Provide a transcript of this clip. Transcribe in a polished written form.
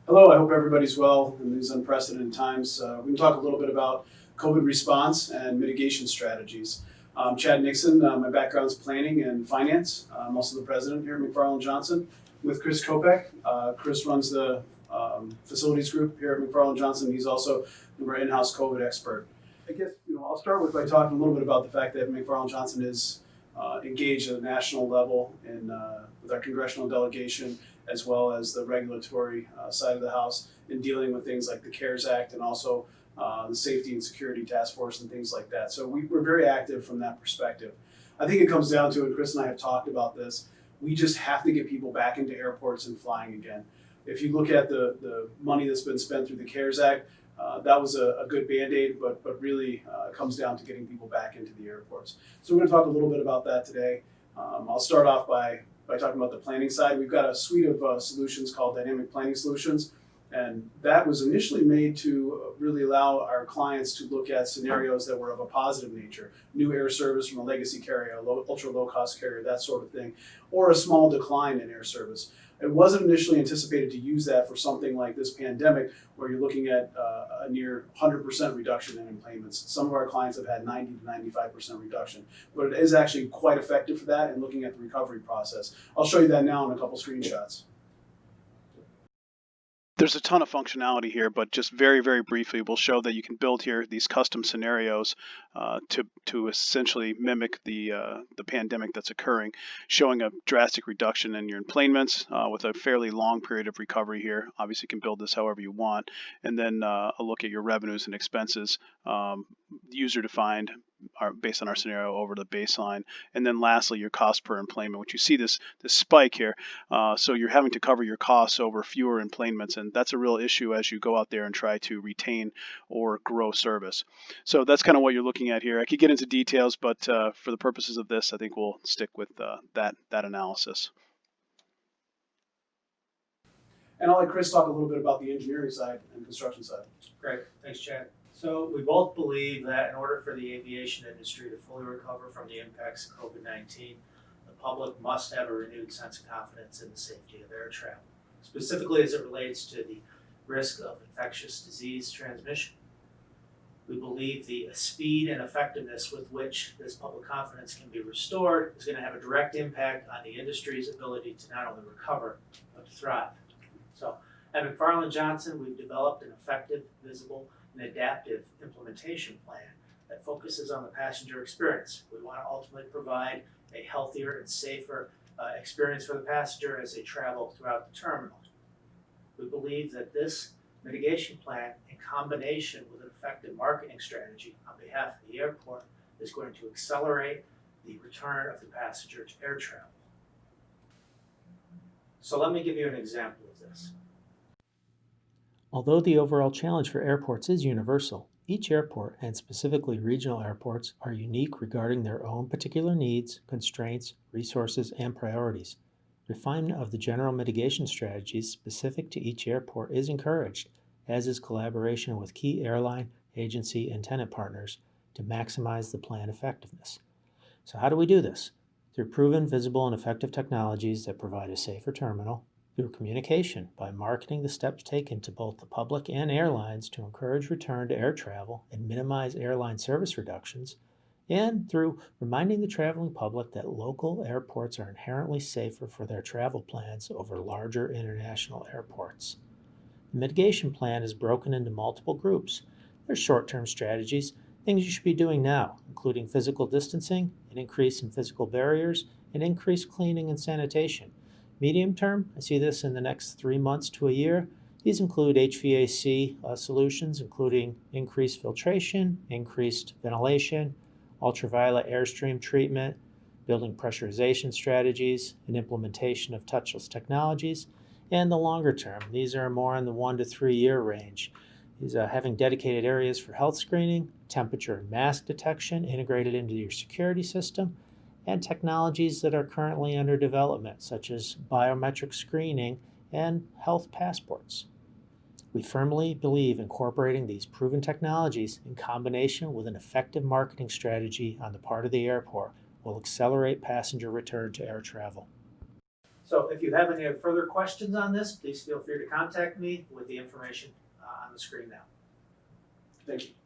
Hello, I hope everybody's well in these unprecedented times. We can talk a little bit about COVID response and mitigation strategies. I'm Chad Nixon. My background is planning and finance. I'm also the president here at McFarland Johnson with Chris Kopec. Chris runs the facilities group here at McFarland Johnson. He's also our in-house COVID expert. I guess I'll start by talking a little bit about the fact that McFarland Johnson is engaged at a national level with our congressional delegation, as well as the regulatory side of the House, in dealing with things like the CARES Act and also the Safety and Security Task Force and things like that. So we're very active from that perspective. I think it comes down to, and Chris and I have talked about this, we just have to get people back into airports and flying again. If you look at the money that's been spent through the CARES Act, that was a good Band-Aid, but really it comes down to getting people back into the airports. So we're going to talk a little bit about that today. I'll start off by talking about the planning side. We've got a suite of solutions called Dynamic Planning Solutions, and that was initially made to really allow our clients to look at scenarios that were of a positive nature, new air service from a legacy carrier, ultra low cost carrier, that sort of thing, or a small decline in air service. It wasn't initially anticipated to use that for something like this pandemic, where you're looking at a near 100% reduction in enplanements. Some of our clients have had 90 to 95% reduction, but it is actually quite effective for that and looking at the recovery process. I'll show you that now in a couple screenshots. There's a ton of functionality here, but just very, very briefly, we'll show that you can build here these custom scenarios to essentially mimic the pandemic that's occurring, showing a drastic reduction in your enplanements with a fairly long period of recovery here. Obviously, you can build this however you want, and then a look at your revenues and expenses, user-defined based on our scenario over the baseline, and then lastly your cost per enplanement, which you see this spike here. So you're having to cover your costs over fewer enplanements, and that's a real issue as you go out there and try to retain or grow service. So that's kind of what you're looking at here. I could get into details, but for the purposes of this, I think we'll stick with that analysis. And I'll let Chris talk a little bit about the engineering side and construction side. Great, thanks, Chad. So we both believe that in order for the aviation industry to fully recover from the impacts of COVID-19, the public must have a renewed sense of confidence in the safety of air travel, specifically as it relates to the risk of infectious disease transmission. We believe the speed and effectiveness with which this public confidence can be restored is going to have a direct impact on the industry's ability to not only recover, but to thrive. So at McFarland Johnson, we've developed an effective, visible, and adaptive implementation plan that focuses on the passenger experience. We want to ultimately provide a healthier and safer experience for the passenger as they travel throughout the terminal. We believe that this mitigation plan, in combination with an effective marketing strategy on behalf of the airport, is going to accelerate the return of the passenger to air travel. So let me give you an example of this. Although the overall challenge for airports is universal, each airport, and specifically regional airports, are unique regarding their own particular needs, constraints, resources, and priorities. Refinement of the general mitigation strategies specific to each airport is encouraged, as is collaboration with key airline, agency, and tenant partners to maximize the plan effectiveness. So how do we do this? Through proven, visible, and effective technologies that provide a safer terminal, through communication by marketing the steps taken to both the public and airlines to encourage return to air travel and minimize airline service reductions, and through reminding the traveling public that local airports are inherently safer for their travel plans over larger international airports. The mitigation plan is broken into multiple groups. There's short-term strategies, things you should be doing now, including physical distancing, an increase in physical barriers, and increased cleaning and sanitation. Medium term, I see this in the next 3 months to a year. These include HVAC solutions, including increased filtration, increased ventilation, ultraviolet airstream treatment, building pressurization strategies, and implementation of touchless technologies. And the longer term, these are more in the 1 to 3 year range. These are having dedicated areas for health screening, temperature and mask detection integrated into your security system, and technologies that are currently under development, such as biometric screening and health passports. We firmly believe incorporating these proven technologies in combination with an effective marketing strategy on the part of the airport will accelerate passenger return to air travel. So if you have any further questions on this, please feel free to contact me with the information on the screen now. Thank you.